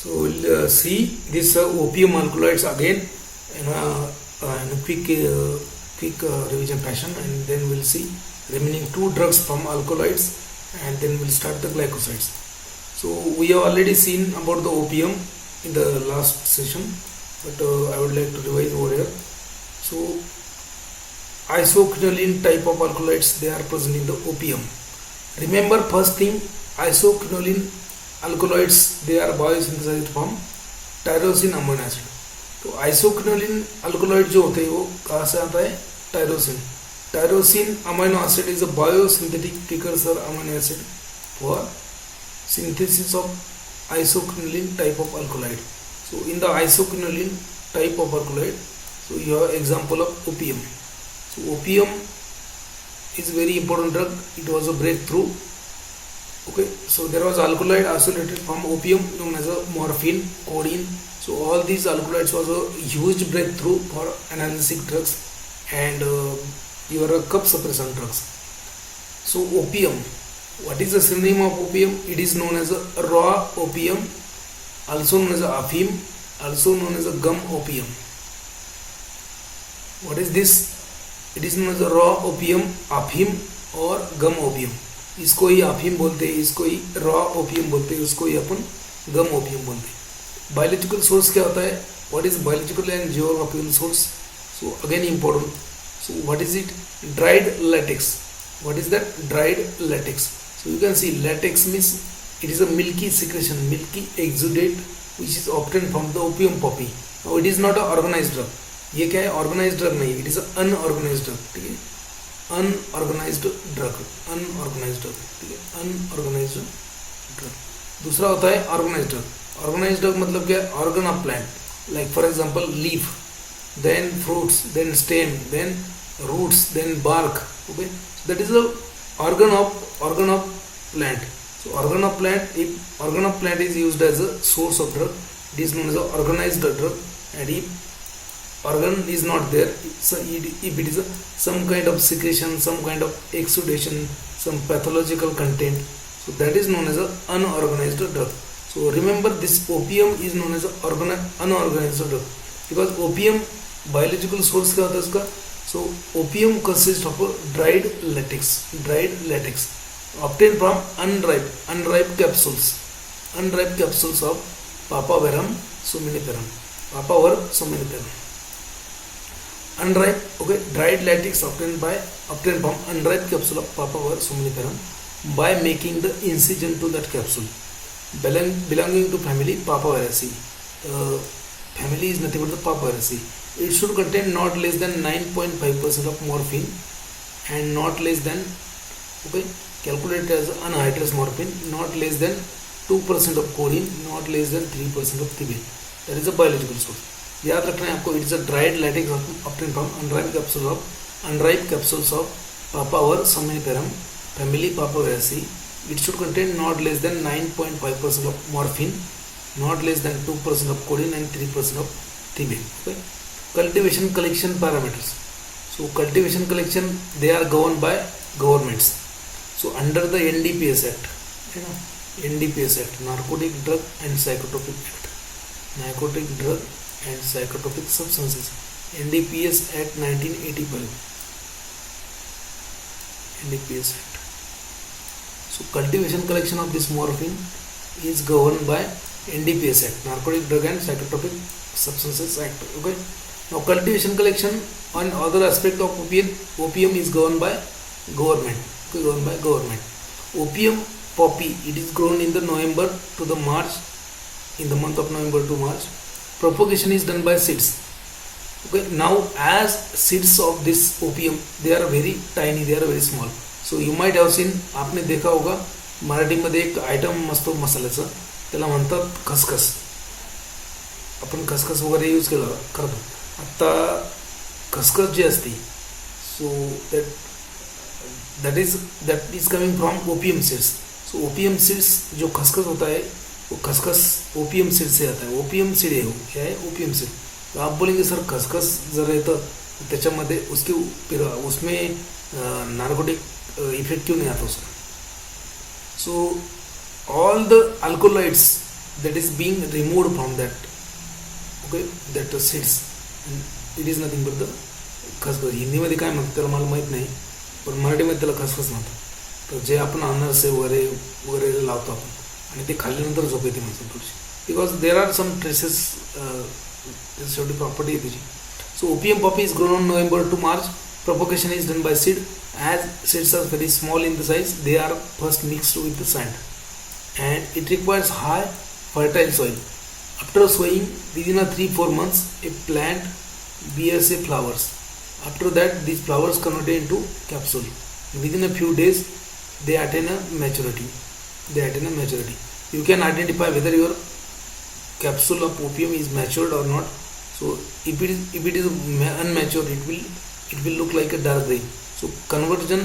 So we'll see this opium alkaloids again in a quick revision fashion, and then we'll see remaining two drugs from alkaloids, and then we'll start the glycosides. So we have already seen about the opium in the last session, but I would like to revise over here. So isoquinoline type of alkaloids, they are present in the opium. Remember, first thing, isoquinoline alkaloids, they are biosynthesized from tyrosine amino acid. तो isoquinoline alkaloid जो होते हैं वो कहाँ से आता है? Tyrosine. Tyrosine amino acid is a biosynthetic precursor amino acid for synthesis of isoquinoline type of alkaloid. So in the isoquinoline type of alkaloid, so you have example of opium. So opium is very important drug. It was a breakthrough. Okay, so there was alkaloid isolated from opium known as a morphine, codeine. So all these alkaloids was a huge breakthrough for analgesic drugs and your cough suppressant drugs. So opium, what is the synonym of opium? It is known as a raw opium, also known as a afim, also known as a gum opium. What is this? It is known as a raw opium, afim और गम opium. इसको ही अफीम बोलते हैं, इसको ही raw opium बोलते हैं, उसको ही अपन गम opium बोलते हैं. बायोलॉजिकल सोर्स क्या होता है? What is biological and geographical source? So again important. So what is it? Dried latex. What is that? Dried latex. So you can see latex means it is a milky secretion, milky exudate which is obtained from the opium poppy. Now it is not a organized drug. ये क्या है? Organized drug नहीं. It is a unorganized drug. ठीक है? Unorganized drug. Unorganized drug. ठीक है? Unorganized drug. दूसरा होता है organized drug. Organized drug मतलब क्या है? Organ of plant. Like for example leaf, then fruits, then stem, then roots, then bark. Okay? That is the organ of plant. So organ of plant, if organ of plant is used as a source of drug, it is known as a organized drug. And if organ is not there, so if it is some kind of secretion, some kind of exudation, some pathological content, so that is known as a unorganized drug. So remember, this opium is known as a unorganized drug because opium biological source क्या होता है इसका? So opium consists of a dried latex obtained from unripe capsules of Papaver somniferum. Unripe, okay, dried latex obtained from unripe capsule of Papaver somniferum by making the incision to that capsule belonging to family Papaveraceae. Family is nothing but the Papaveraceae. It should contain not less than 9.5% of morphine and not less than, okay, calculated as anhydrous morphine, not less than 2% of codeine, not less than 3% of thibin. That is a biological source. याद रखना है आपको. It is a dried latex obtained from unripe capsules of Papaver somniferum, family Papaveraceae. It should contain not less than 9.5% of morphine, not less than 2% of codeine and 3% of thibin. Okay. Cultivation collection parameters. So cultivation collection, they are governed by governments. So under the NDPS Act, NDPS Act, Narcotic Drug and Psychotropic Act, Narcotic Drug and Psychotropic Substances, NDPS Act 1985, NDPS Act. So cultivation collection of this morphine is governed by NDPS Act, Narcotic Drug and Psychotropic Substances Act. Okay. Now cultivation collection and other aspect of opium is governed by government. Okay, governed by government. Opium poppy, it is grown in the November to the March, in the month of November to March. Propagation is done by seeds. Okay, now as seeds of this opium, they are very tiny, they are very small. So you might have seen, आपने देखा होगा मराठीमध्ये एक item असतो मसाल्याचा, त्याला म्हणतात खसखस. आपण खसखस वगैरे यूज करतो. आता खसखस जी असते, सो that is coming from opium seeds. So opium seeds, जो खसखस होता है वो खसखस ओपियम सीड से आता है. ओपियम सीड है वो, क्या है? Opium seed. तो आप बोलेंगे सर खसखस जर येतं त्याच्यामध्ये उसमें नार्कोटिक इफेक्ट क्यों नहीं आता उसका? So all the alkaloids that is being removed from that, okay, that seeds. It is nothing but the खसखस. हिंदीमध्ये काय म्हणतात त्याला मला माहीत नाही, पण मराठीमध्ये त्याला खसखस म्हणतात. तर जे आपण अनारसे वगैरे वगैरे लावतो आपण आणि ते खाल्ल्यानंतर झोप येते माणसं थोडीशी, because there are some traces, शेवटी प्रॉपर्टी आहे त्याची. So opium poppy is grown on November to March. Propagation is done by seed. As seeds are very small in the size, they are first mixed with the sand, and it requires high fertile soil. After sowing, within a 3-4 months, a plant bears a flowers. After that, these flowers convert into capsule. Within a few days, they attain a maturity. You can identify whether your capsule of opium is matured or not. So if it is unmatured, it will look like a dark green. So conversion,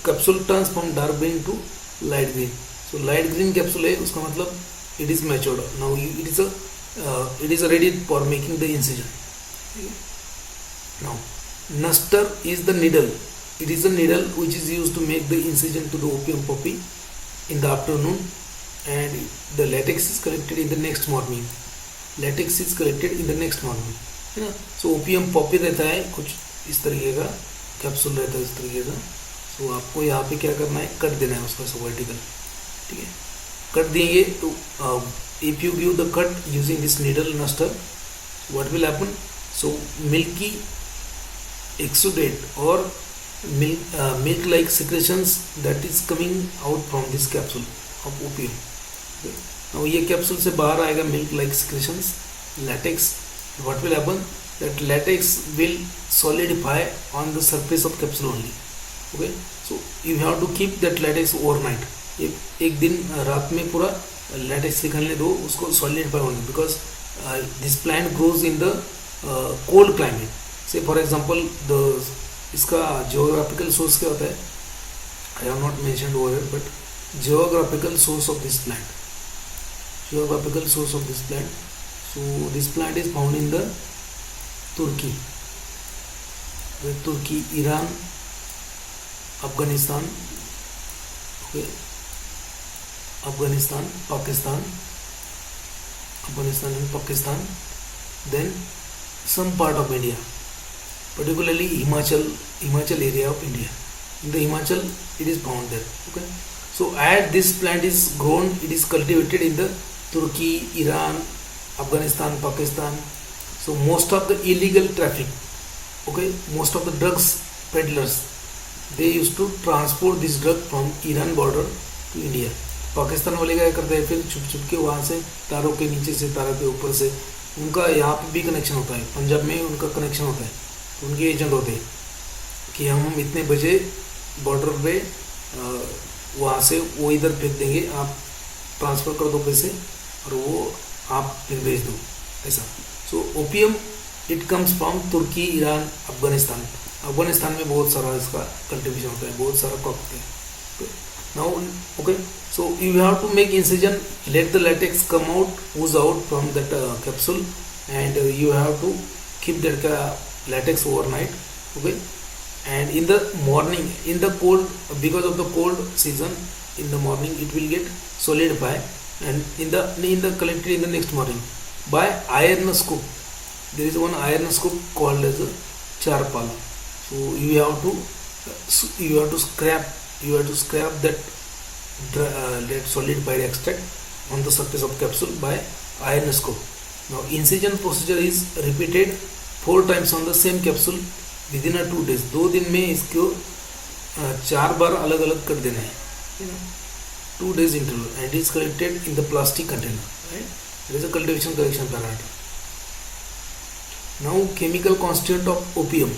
capsule turns from dark green to light green. So light green capsule है, उसका मतलब it is matured. Now it is ready for making the incision. Now nuster is the needle. It is a needle which is used to make the incision to the opium poppy in the afternoon, and the latex is collected in the next morning. है ना. So opium poppy रहता है कुछ इस तरीके का, capsule रहता है इस तरीके का. सो आपको यहाँ पे क्या करना है, कट देना है उसका वर्टिकल. ठीक है, कट देंगे तो if you give the cut using this needle nuster, what will happen. So milky exudate और milk like secretions that is coming out from this capsule of opium. अब ये कैप्सूल से बाहर आएगा milk like secretions, latex. What will happen, that latex will solidify on the surface of capsule only. Okay, so you have to keep that latex overnight. एक दिन रात में पूरा latex निकालने दो, उसको solidify होने, because this plant grows in the cold climate. Say for example इसका geographical source क्या होता है, I have not mentioned over here, but geographical source of this plant. So this plant is found in the Turkey, Iran, Afghanistan, Pakistan, then some part of India, particularly Himachal area of India. In the Himachal, it is found there. Okay, so as this plant is grown, it is cultivated in the Turkey, Iran, Afghanistan, Pakistan. So most of the illegal traffic, okay, most of the drugs peddlers, they used to transport this drug from Iran border to India. Pakistan वाले क्या करते हैं, फिर छुप छुप के वहाँ से तारों के नीचे से, तारों के ऊपर से, उनका यहाँ पे भी कनेक्शन होता है, पंजाब में उनका कनेक्शन होता है, तो उनके एजेंट होते हैं कि हम इतने बजे बॉर्डर पे वहाँ से वो इधर भेज देंगे, आप ट्रांसफ़र कर दो पैसे और वो आप फिर भेज दो, ऐसा. So opium it comes from Turkey, Iran, Afghanistan में बहुत सारा इसका कल्टिवेशन होता है, बहुत सारा क्रॉप होता है. Now okay, so you have to make incision, let the latex come out, ooze out from that capsule, and you have to keep that latex overnight. Okay, and in the morning, in the cold, because of the cold season, in the morning it will get solidified, and in the collected in the next morning by iron scoop. There is one iron scoop called as a charpal. So you have to scrap that solidified extract on the surface of capsule by iron scoop. Now incision procedure is repeated 4 times on the same capsule within a 2 days. 2 दिन में इसको 4 बार अलग अलग कर देना है, 2 days interval, and it is collected in the plastic container. Right? There is a cultivation correction parameter. Now chemical constituent of opium.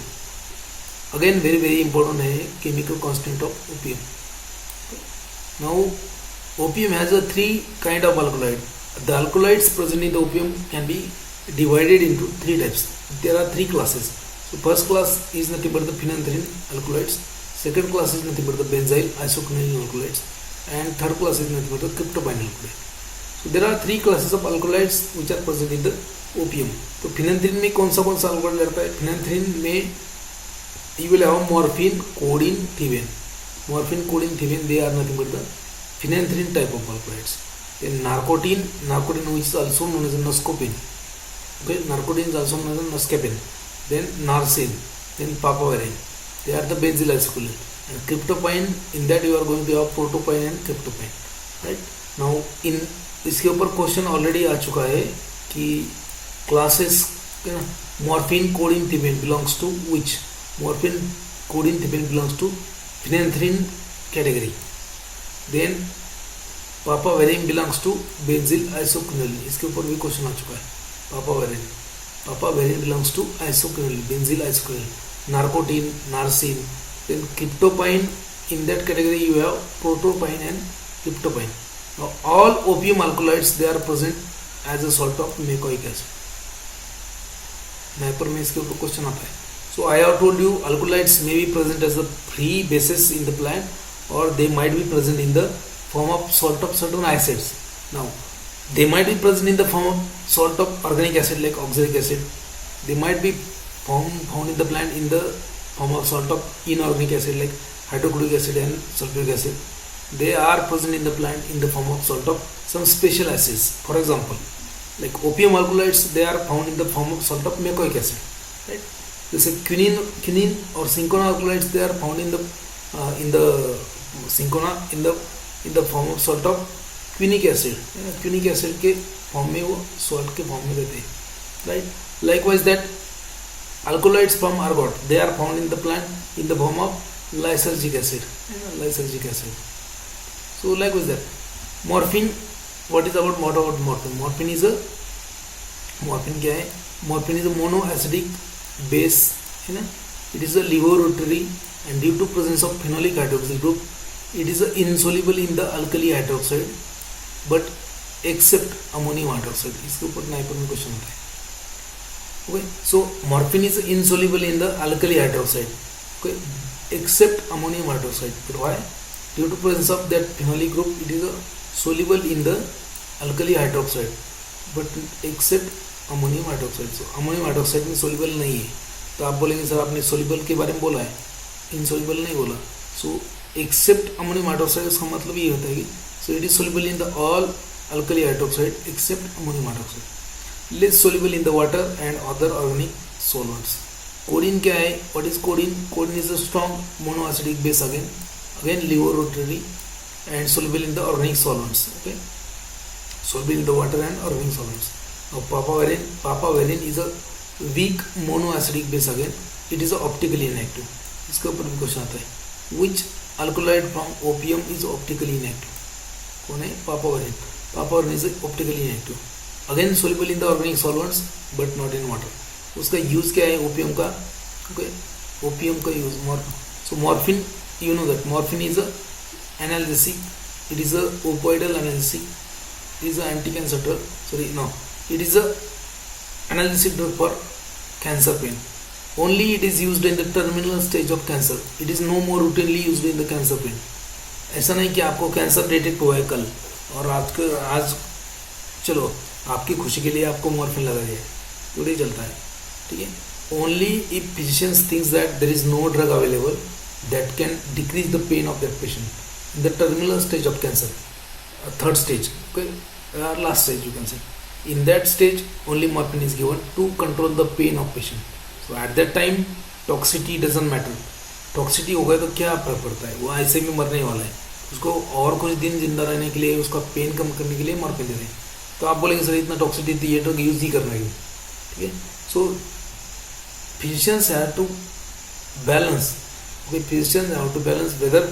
Again very important है chemical constituent of opium. Now opium has a 3 kind of alkaloid. The alkaloids present in the opium can be divided into 3 types. There are 3 classes. So first class is nothing but the phenanthrene alkaloids. Second class is nothing but the benzyl isoquinoline alkaloids, and third class is nothing but the cryptopyne alkaloid. So there are 3 classes of alkaloids which are present in the opium. तो phenanthrene में कौन सा alkaloid रहता है? Phenanthrene में you will have morphine, codeine, thevenin. Morphine, codeine, thevenin, they are nothing but the phenanthrene type of alkaloids. Then narcotine, which is also known as noscopine. Okay, narcotine is also known as noscapine. Then narcin, then papaverine. They are the benzyl isoquinone. And cryptopine, in that you are going to have protopine and cryptopine. Right? Now in इसके ऊपर question already आ चुका है कि classes morphine codeine thebaine belongs to which. Morphine codeine thebaine belongs to phenanthrene category. Then papaverine belongs to benzyl isoquinoline. इसके ऊपर भी question आ चुका है. Papaverine belongs to isoquinoline, benzyl isoquinoline. Narcotine, narceine. Then cryptopine, in that category you have protopine and cryptopine. Now all opium alkaloids, they are present as a salt of macoic acid. NIPER में इसके ऊपर question आता है. So I have told you alkaloids may be present as a free basis in the plant or they might be present in the form of salt of certain acids. Now they might be present in the form of salt of organic acid like oxalic acid. They might be found in the plant in the form of salt of inorganic acid like hydrochloric acid and sulfuric acid. They are present in the plant in the form of salt of some special acids. For example, like opium alkaloids, they are found in the form of salt of macoic acid. Right? This is quinine or cinchona alkaloids. They are found in the cinchona in the form of salt of quinic acid. Quinic acid के form में वो salt के form में रहते हैं. Right? Likewise, that alkaloids from ergot, they are found in the plant in the form of lysergic acid. Lysergic acid. So likewise that morphine. What is about morphine? Morphine क्या है? Morphine is a monoacidic base, है ना? It is a levorotary and due to presence of phenolic hydroxyl group, it is insoluble in the alkali hydroxide, but except ammonium hydroxide. इसके ऊपर NIPER में question होता है. Okay, so morphine is insoluble in the alkali hydroxide, okay, except ammonium hydroxide. But why? Due to presence of that phenolic group, it is soluble in the alkali hydroxide, but except ammonium hydroxide. So ammonium hydroxide में soluble नहीं है. तो आप बोलेंगे sir आपने soluble के बारे में बोला है, insoluble नहीं बोला. So except ammonium hydroxide, इसका मतलब ये होता है कि so it is soluble in the all alkali hydroxide except ammonium hydroxide. Less soluble in the water and other organic solvents. Codeine क्या है? What is codeine? Codeine is a strong monoacidic base again levorotary and soluble in the organic solvents. Okay, soluble in the water and organic solvents. Now papaverine is a weak monoacidic base again. It is a optically inactive. इसके ऊपर भी question आता है. Which alkaloid from opium is optically inactive? कौन है? Papaverine. Papaverine is optically inactive. Again soluble in the organic solvents but not in water. उसका use क्या है ओपियम का? Okay, opium का use. So morphine, you know that morphine is a analgesic. It is a opioidal analgesic. It is a anti-cancer drug. It is a analgesic drug for cancer pain. Only it is used in the terminal stage of cancer. It is no more routinely used in the cancer pain. ऐसा नहीं कि आपको cancer detect हुआ है कल और आज चलो आपकी खुशी के लिए आपको मॉर्फिन लगा दिया, तो नहीं चलता है. ठीक है. Only if physicians thinks that there is no drug available that can decrease the pain of that patient in the terminal stage of cancer, third stage, okay, last stage you can say. In that stage only morphine is given to control the pain of patient. So at that time toxicity doesn't matter. Toxicity हो गया तो क्या फर्क पड़ता है? वो ऐसे भी मरने वाला है, उसको और कुछ दिन जिंदा रहने के लिए, उसका पेन कम करने के लिए मॉर्फिन दे दें. तो आप बोलेंगे सर इतना टॉक्सिटी थी ये ड्रग यूज ही करना है. ठीक है. सो physicians have to balance. Okay, physicians have to balance whether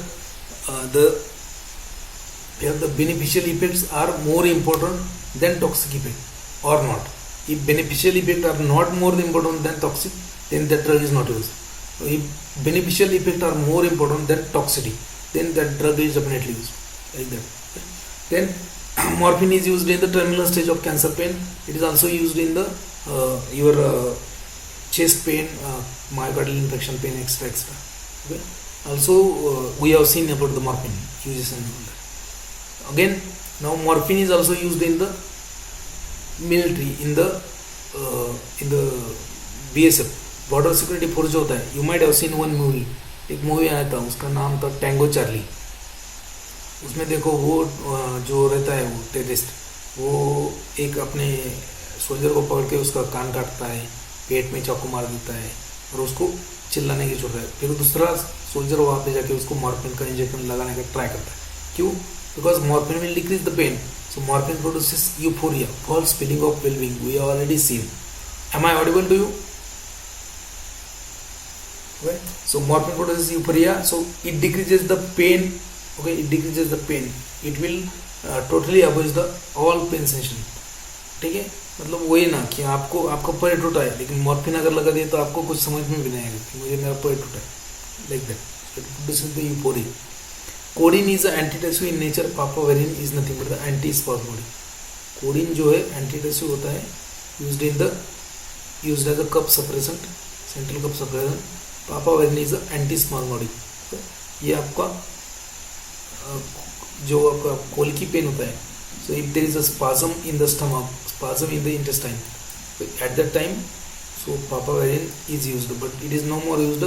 the beneficial effects are more important than toxic effect or not. If beneficial effects are not more important than toxic, then that drug is not used. If beneficial effects are more important than toxicity, then that drug is definitely used. Like that. Then morphine is used in the terminal stage of cancer pain. It is also used in the your chest pain, myocardial infarction pain, etc. etc. Okay. Also we have seen about the morphine uses and all that. Again, now morphine is also used in the military, in the BSF, border security force जो होता है. You might have scene one movie, एक movie आया था उसका नाम था tango Charlie. उसमें देखो वो जो रहता है वो टेररिस्ट, वो एक अपने सोल्जर को पकड़ के उसका कान काटता है, पेट में चाकू मार देता है और उसको चिल्लाने की जरूरत है। फिर दूसरा सोल्जर वहाँ पे जाके उसको मॉर्फिन का इंजेक्शन लगाने का ट्राई करता है। क्यों? Because morphine will decrease the pain, so morphine produces euphoria, false feeling of wellbeing, we already seen. Am I audible to you? Okay, so morphine produces euphoria, so it decreases the pain. Okay, it decreases the pain, it will totally abolish the all pain sensation. ठीक है, मतलब वही ना कि आपको आपका पैर टूटा है, लेकिन मॉर्फिन अगर लगा दिए तो आपको कुछ समझ में भी नहीं आएगा कि मुझे मेरा पैर टूटा है, like that. It produces the euphoria. Codeine is a antidepressive in nature, papaverine is nothing but the antispasmodic. Codeine जो है एंटीडेप्रेसिव होता है, used as a cough suppressant, central cough suppressant. Papaverine is antispasmodic. ये आपका जो आपका कोल की पेन होता है, so if there is a spasm in the stomach, spasm in the intestine, at that time so papaverine is used, but it is no more used,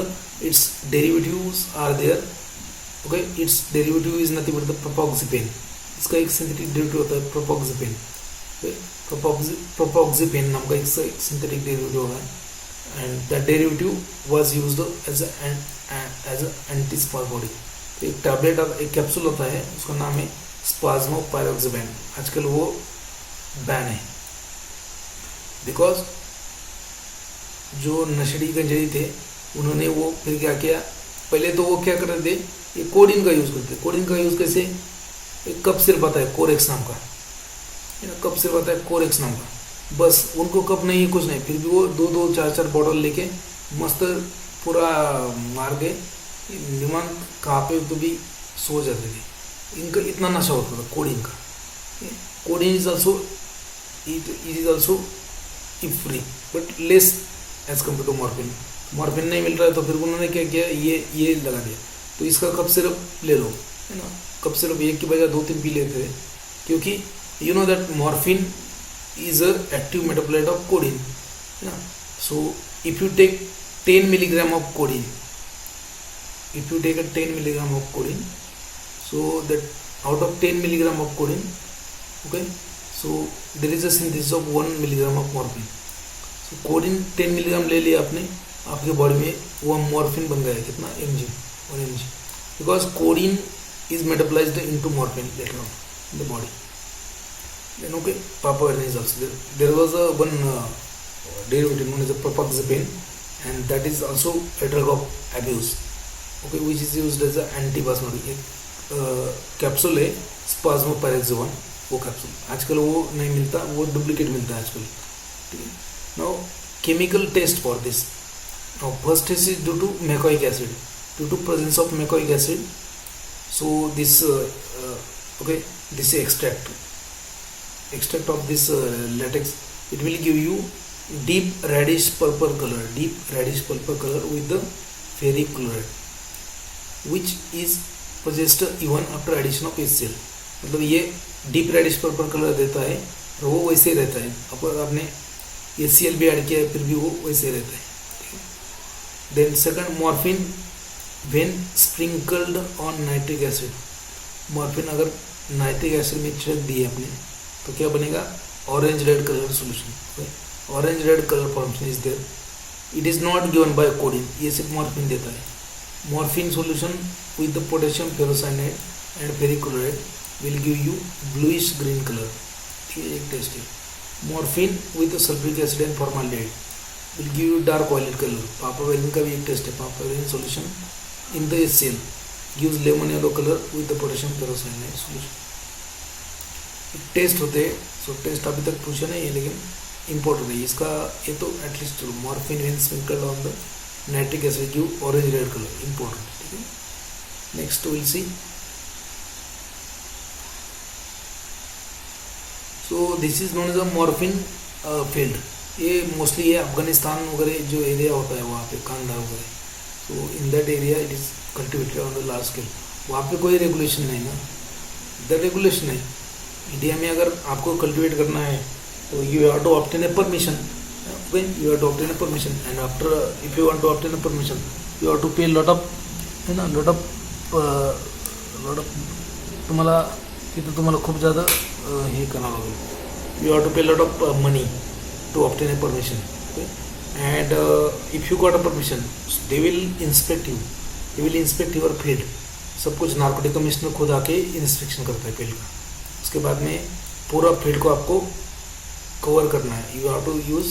its derivatives are there. Okay, its derivative is nothing but the propoxyphene. इसका एक synthetic derivative होता है प्रोपोक्सिपेन। प्रोपोक्सिपेन नाम का एक synthetic derivative होगा, and that derivative was used as a antispasmodic। तो एक टैबलेट, एक कैप्सूल होता है, उसका नाम है स्पाज्मोपायरोक्सिबेन। आजकल वो बैन है, बिकॉज जो नशेड़ी गंजेड़ी थे उन्होंने वो फिर क्या किया, पहले तो वो क्या कर रहे थे, ये कोडिन का यूज़ करते। कोडिन का यूज़ कैसे? एक कप सिरप आता है कोरेक्स नाम का, कप सिरप आता है कोरेक्स नाम का, बस उनको कप नहीं है कुछ नहीं, फिर भी वो 2-2 4-4 बॉटल लेके मस्त पूरा मार के दिमाग कहाँ पे तो भी सो जाते थे। इनका इतना नशा होता था कोडिन का। Codeine is also free but less as compare to morphine. Morphine नहीं मिल रहा है तो फिर उन्होंने क्या किया, ये लगा दिया। तो इसका कप सिरप ले लो, है ना, कप सिरप एक की बजाय 2-3 पी लेते थे, क्योंकि you know that morphine is a active metabolite of codeine, yeah. So if you take 10 milligram of codeine, if you take a 10 milligram of codeine, so that out of 10 milligram of codeine, okay, so there is a synthesis of 1 milligram of morphine। so codeine 10 milligram ले लिया आपने, आपके body में वो morphine बन गया, कितना mg, 1 mg, because codeine is metabolized into morphine later on in the body। Then okay, papaverine is also there. There was a one derivative known as a propaxipine, and that is also a drug of abuse, okay, which is used as an antispasmodic। एक capsule है स्पाज्मोपायरोक्सिबेन, वो capsule आजकल वो नहीं मिलता, वो duplicate मिलता है आजकल, ठीक है। Now chemical test for this, now first test is due to meconic acid, due to presence of meconic acid, so this okay, this extract of this latex, it will give you deep reddish purple color with the ferric chloride, which is possessed even after addition of HCl। मतलब ये deep reddish purple colour देता है और वो वैसे ही रहता है, अगर आपने HCl भी ऐड किया है फिर भी वो वैसे ही रहता है। Then second, morphine when sprinkled on nitric acid, morphine अगर नाइट्रिक एसिड में छिड़क दिए आपने तो क्या बनेगा, orange red colour solution, orange red colour formation is there. It is not given by codeine, ये सिर्फ मॉर्फिन देता है। Morphine solution with the potassium ferrocyanide and ferric chloride will give you bluish green colour, ठीक है, एक test है। Morphine with sulphuric acid and formaldehyde will give you dark violet colour. Papaverine का भी एक टेस्ट है, papaverine solution in the HCl gives lemon yellow color with the potassium ferrocyanide solution। Test होते हैं, सो टेस्ट अभी तक पूछा नहीं है लेकिन इम्पोर्टेंट है इसका, ये तो at least morphine when sprinkled on the nitric acid give orange red colour, important, ठीक है। Next will see, so this is known as a morphine field. ये मोस्टली है अफगानिस्तान वगैरह जो एरिया होता है वहाँ पे, कांधार वगैरह, so in that area it is cultivated on the large scale. वहाँ पे कोई रेगुलेशन नहीं ना, इधर रेगुलेशन है। इंडिया में अगर आपको कल्टिवेट करना है तो you have to obtain a permission, you have to obtain a permission, and after if you want to obtain a permission you have to pay lot of, है ना, लॉट ऑफ तुम्हाला तिथं तुम्हाला खूप जादा हे करावं लागेल. You have to pay lot of money to obtain a permission. And if you got a permission, they will inspect you. They will inspect your field. सब कुछ नार्कोटिक कमिश्नर खुद आके इंस्पेक्शन करता है फील्ड का. उसके बाद में पूरा फील्ड को आपको कवर करना है. यू हैव टू यूज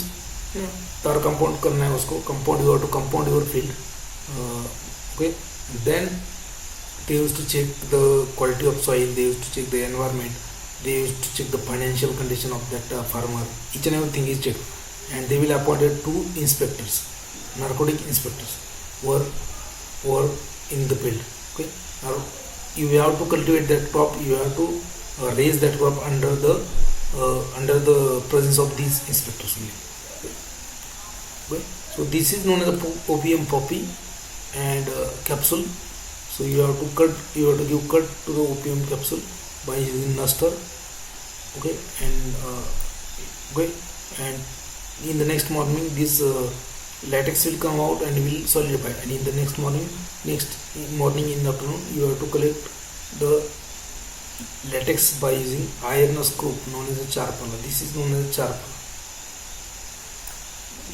तार कंपाउंड करना है उसको. Compound you have to compound your field. Okay. Then they used to check the quality of soil. They used to check the environment. They used to check the financial condition of that farmer. Each and everything is checked. And they will appointed 2 inspectors, narcotic inspectors, were in the field. Okay. Now you have to cultivate that crop. You have to raise that crop under the presence of these inspectors only. Okay. So this is known as the opium poppy and capsule. So you have to give cut to the opium capsule by using Nuster. Okay. And in the next morning this latex will come out and will solidify, and in the next morning in the afternoon you have to collect the latex by using ironous group known as a charpala. This is known as a charpala,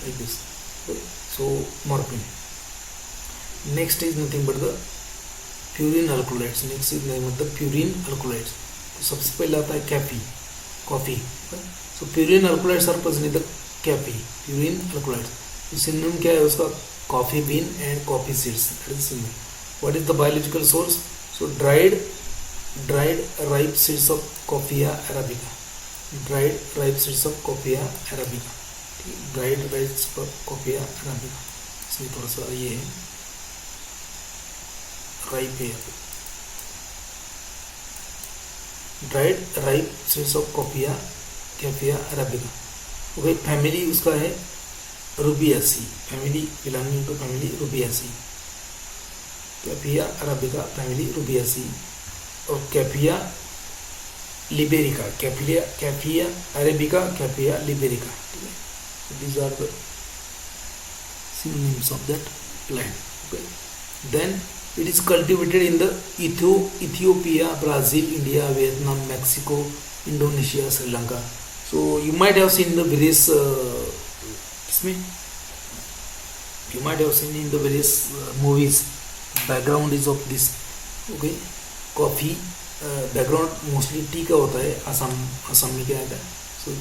like this. So morphine. Next is nothing but the purine alkaloids. Next is name of the purine alkaloids. तो सबसे पहले आता है coffee. So purine alkaloids are present in the cafe. Purine alkaloids. Synonym क्या है उसका? Coffee bean and coffee seeds. That is synonym. What is the biological source? So dried ripe seeds of Coffea arabica. Dried ripe seeds of Coffea arabica. Dried ripe of Coffea arabica. इसमें थोड़ा सा ये है ripe है. Dried ripe seeds of Coffea arabica. Okay, family उसका है Rubiaceae. Family belonging to family Rubiaceae. Coffea arabica family Rubiaceae. और Coffea liberica. Coffea arabica, Coffea liberica. ठीक है. These are the synonyms of that plant. Okay. Then it is cultivated in the Ethiopia, Brazil, India, Vietnam, Mexico, Indonesia, Sri Lanka. So you might have seen the various movies. Background is of this. Okay. Coffee background mostly tea का होता है. असम में क्या होता है? So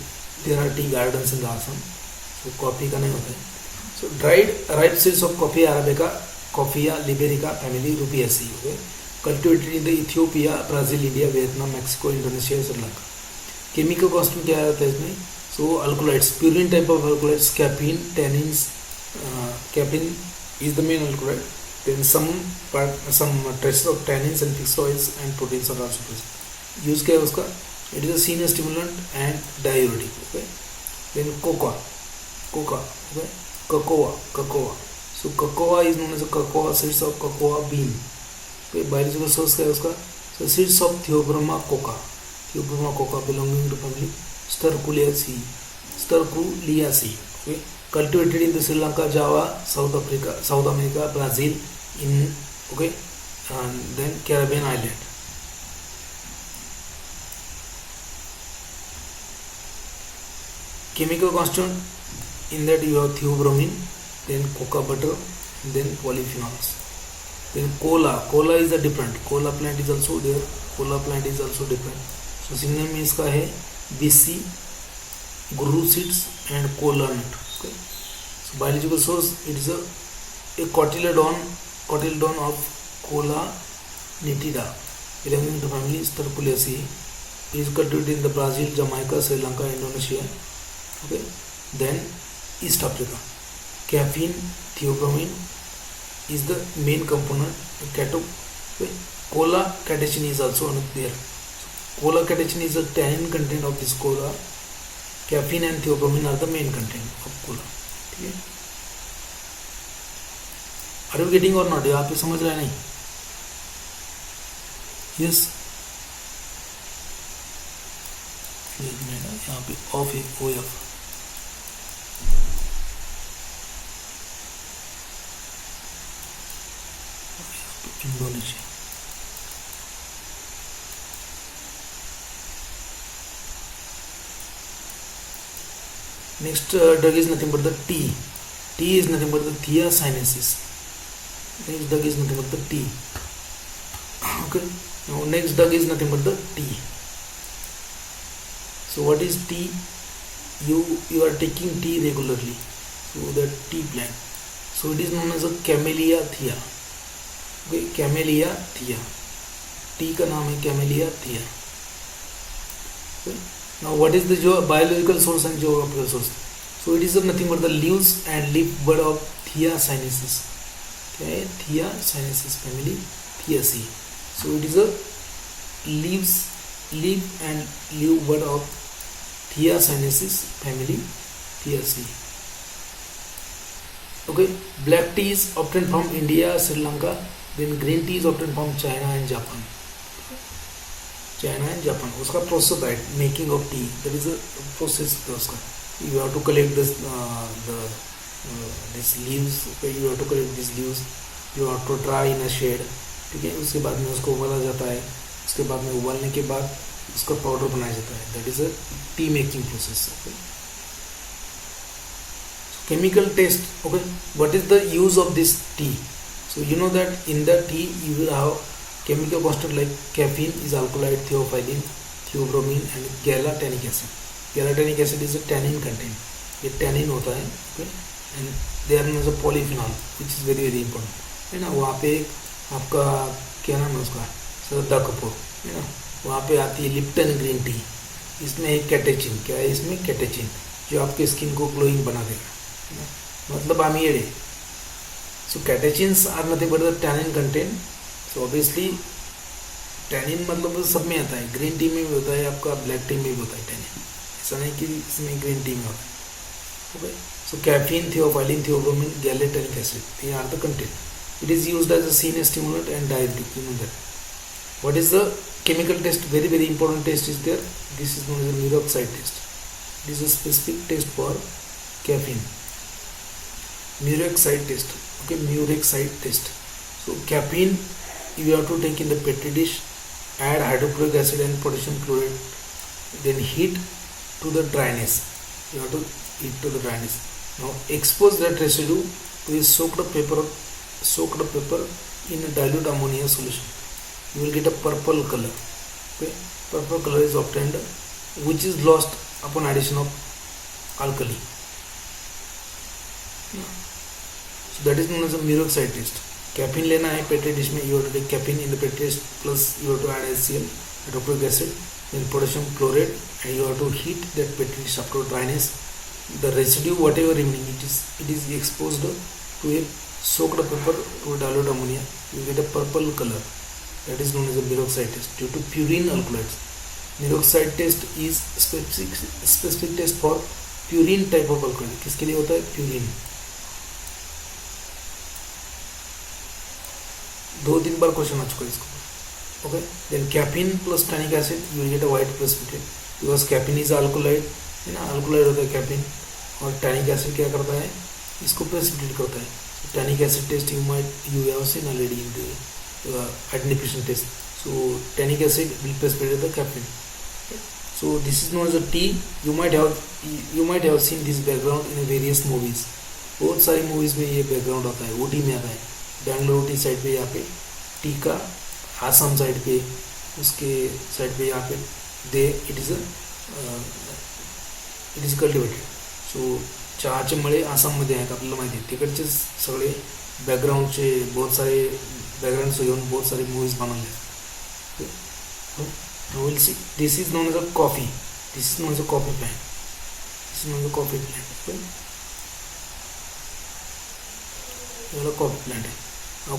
there are tea gardens in the Assam. So coffee का नहीं होता है. So dried ripe seeds of Coffea arabica, Coffea liberica family rubiaceae. Okay. Cultivated in the Ethiopia, Brazil, India, Vietnam, Mexico, Indonesia, Sri Lanka. Chemical constant क्या आता है इसमें? So alkaloids, purine type of alkaloids, caffeine, tannins. Caffeine is the main alkaloid. Then some traces of tannins and fixed oils and proteins are also present. Use क्या है उसका? It is a senior stimulant and diuretic. Okay. Then coca. Okay. Cacao. So cacao is known as a cacao seeds of cacao bean. Biological source क्या है उसका? So seeds of Theobroma Coca. Theobroma coca belonging to family Sterculiaceae. Okay. Cultivated in the Sri Lanka, Java, South America, Brazil, okay, and then Caribbean island. Chemical constant in that you have theobromine, then coca butter, then polyphenols. Then cola is a different. Cola plant is also there. Different. So synonym इसका है BC, guru seeds and cola nut. Okay. So biological source, it is a cotyledon of Cola nitida belonging to family Sterculiaceae. It is cultivated in the Brazil, Jamaica, Sri Lanka, Indonesia. Okay. Then East Africa. Caffeine, theobromine is the main component. Okay. Cola catechin is also there. Cola catechin is the tannin content of this cola. Caffeine and theobromine are the main content of cola. ठीक है. Are you getting or not? यहाँ पे समझ रहे नहीं? Yes. एक minute, यहाँ पे ऑफ है OF. Indonesia. Next drug is nothing but the tea. Tea is nothing but the Thea sinensis. Next drug is nothing but the tea. Okay. Now next drug is nothing but the tea. So what is tea? You are taking tea regularly. So that tea plant. So it is known as a Camellia thea. Okay, Camellia thea. T का नाम है camellia थिया. Now what is the biological source and geographical source? So it is nothing but the leaves and leaf bud of Thea sinensis. Okay, Thea sinensis family, Theaceae. So it is a leaf and leaf bud of Thea sinensis family, Theaceae. Okay, black tea is obtained from India, Sri Lanka. Then green tea is obtained from China and Japan. उसका process है making of tea. That is a process. उसका you have to collect this leaves. You have to collect this leaves. You have to dry in a shed. ठीक है. उसके बाद में उसको उबाला जाता है. उसके बाद में उबालने के बाद उसका पाउडर बनाया जाता है. That is a tea making process. Chemical test. Okay, what is the use of this tea? So you know that in the tea you will have chemical constant like caffeine is alkaloid, theophylline, theobromine and gala-tannic acid. Gala-tannic acid is a tannin content. ये tannin होता है. Okay, and there is a polyphenol which is very very important. है ना. वहाँ पे आपका क्या नाम है उसका, श्रद्धा कपूर, है ना. वहाँ पे आती है लिप्टन ग्रीन टी. इसमें एक कैटेचिन. क्या है इसमें? कैटेचिन, जो आपके स्किन को ग्लोइंग बना देगा, है ना. मतलब अमीर है. So catechins are nothing but the tannin content. So obviously tannin मतलब सब में आता है. ग्रीन टी में भी होता है, आपका ब्लैक टी में भी होता है tannin. ऐसा नहीं कि इसमें ग्रीन टी में होता है. Okay. So caffeine, theophylline, theobromine, gala-tannic acid. They are the content. It is used as a sine stimulant and diuretic. You know that. What is the chemical test? Very very important test is there. This is known as a Muroxide test. It is a specific test for caffeine. Muroxide test. Okay, Muroxide test. So caffeine you have to take in the petri dish, add hydrochloric acid and potassium chloride, then heat to the dryness. You have to heat to the dryness. Now expose that residue to a soaked paper in a dilute ammonia solution. You will get a purple color. Okay, purple color is obtained which is lost upon addition of alkali. So that is known as a Muroxide test. Caffeine लेना है petri dish में. You have to take caffeine in the petri dish plus you have to add HCl, hydrochloric acid, then potassium chloride, and you have to heat that petri dish up to dryness. The residue whatever remaining it is exposed to a soaked paper to dilute ammonia. You get a purple color. That is known as a Muroxide test due to purine alkaloids. Muroxide test is specific test for purine type of alkaloid. किसके लिए होता है? Purine. 2-3 बार question आ चुका है इसको. Okay, then caffeine plus tannic acid you will get a white precipitate because caffeine is alkaloid, है ना. अल्कोलाइड होता है कैफीन. और टैनिक एसिड क्या करता है? इसको प्रेसिपिटेट करता है. Tannic acid test you have seen already in the identification test. So tannic acid will precipitate the caffeine. So this is known as a tea. You might have seen this background in various movies. बहुत सारी movies में ये background आता है. OT में आता है. Bangalore T side पे यहाँ पे टी का, आसाम साइड पे उसके साइड पे यहाँ पे इट इज कल्टिवेटेड. सो चहाचे मळे आसाममध्ये आहेत आपल्याला माहिती आहे. तिकडचे सगळे बॅकग्राऊंडचे बहुत सारे बॅकग्राऊंड घेऊन बहुत सारे मूवीज बनवले. Will see. This is known as a coffee. This is known as a coffee plant. This is known as a coffee plant. Coffee plant है.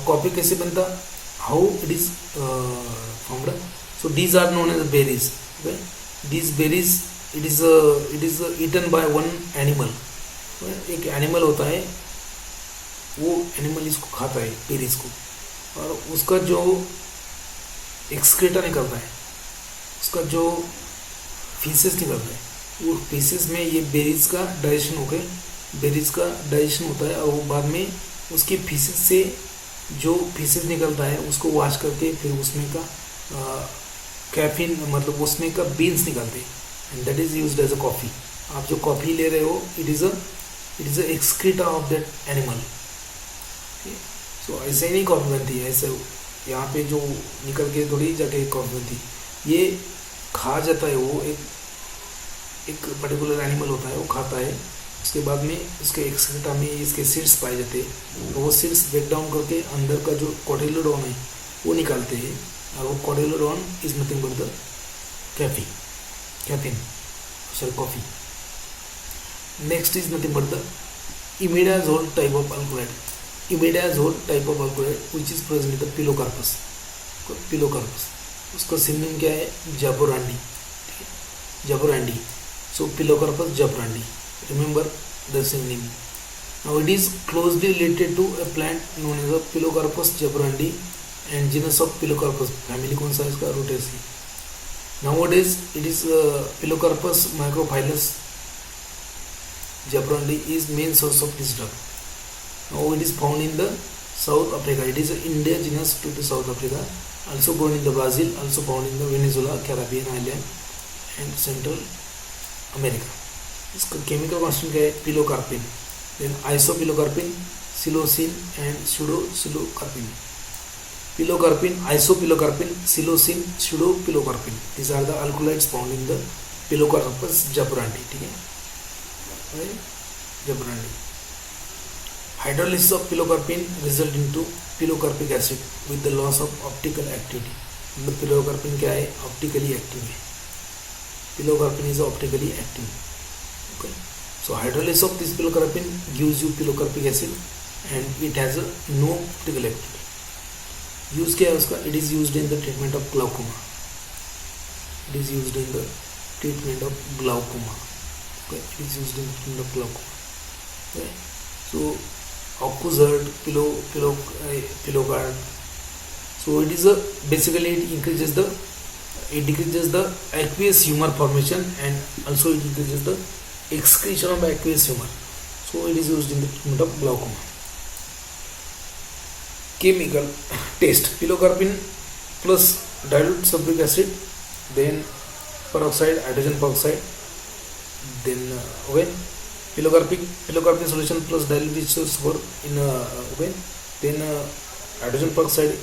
कॉफी कैसे बनता? How it is formed? So these are known as berries. Okay, these berries it is eaten by one animal. एक animal होता है, वो animal इसको खाता है बेरीज को, और उसका जो एक्सक्रीटा निकलता है, उसका जो फीसेस निकलता है, वो फीसेस में ये बेरीज का डाइजेशन होकर बेरीज का डाइजेशन होता है. और वो बाद में उसके फीसेस से जो फीसेस निकलता है उसको वॉश करके फिर उसमें का कैफीन मतलब उसमें का बीन्स निकलते हैं, and that is used as a coffee. आप जो कॉफी ले रहे हो it is a excreta of that animal. So ऐसे ही नहीं कॉफी बनती है, ऐसे यहाँ पे जो निकल के थोड़ी जाके कॉफी बनती है, ये खा जाता है, वो एक पर्टिकुलर एनिमल होता है, वो खाता है, उसके बाद में उसके एक्सक्रीटा में इसके सीड्स पाए जाते हैं, तो वो सीड्स ब्रेक डाउन करके अंदर का जो कोटिलोडॉन है वो निकालते हैं, और वो cotyledon is nothing but the caffeine, sorry coffee. Next is nothing but the imidazole type of alkaloid, imidazole type of alkaloid which is present in the Pilocarpus, उसका सिनोनिम क्या है, जापोरांडी, जापोरांडी। सो pilocarpus जापोरांडी, remember the synonym. Now it is closely related to a plant known as a Pilocarpus japorandi and genus of Pilocarpus, family कौन सा है इसका, Rutaceae. Nowadays it is Pilocarpus microphyllus japorandi is main source of this drug. Now it is found in the South Africa. It is indigenous to the South Africa. Also grown in the Brazil. Also found in the Venezuela, Caribbean island and Central America. इसका chemical constant क्या है, pilocarpine, then isopilocarpine, psilocin and pseudopilocarpine, pilocarpine, isopilocarpine, psilocin, pseudopilocarpine, this are the alkaloids found in the Pilocarpus jaborandi, ठीक है, jaborandi. Hydrolysis of pilocarpine result into pilocarpic acid with the loss of optical activity, मतलब pilocarpine क्या है, optically active है, pilocarpine is optically active. Okay. So hydrolysis of this pilocarpine gives you pilocarpic acid and it has a no optical activity. Use क्या है उसका, it is used in the treatment of glaucoma. It is used in the treatment of glaucoma. Okay. It is used in the treatment of glaucoma. Okay. So Accusert, Pilocard. So it is basically it decreases the aqueous humor formation and also it decreases the excretion of aqueous humor. So it is used in the treatment of glaucoma. Chemical taste, pilocarpine plus dilute sulfuric acid, then peroxide, hydrogen peroxide, then pilocarpine solution plus dilute sulfur in then hydrogen peroxide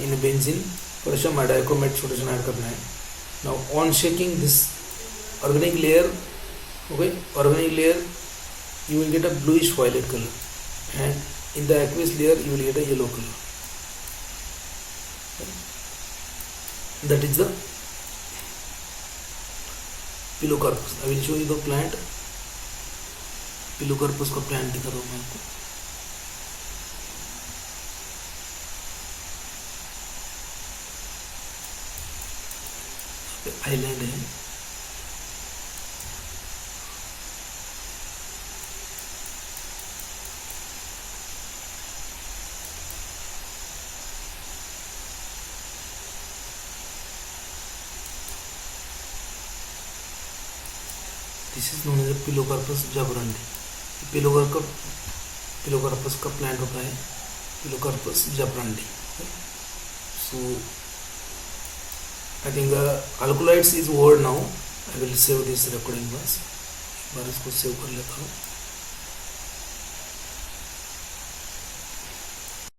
in a benzene, potassium dichromate solution add करना है. Now on shaking this organic layer, organic layer you will get a bluish violet color and in the aqueous layer you will get a yellow color. That is the Pilocarpus. I will show you the plant. Pilocarpus का plant दिखा रहा हूँ मैं आपको. Island है, this is known as Pilocarpus jaborandi. Pilocarpus का plant होता है Pilocarpus jaborandi. So I think alkaloids is word now. I will save this recording बस, एक बार इसको सेव कर लेता हूँ.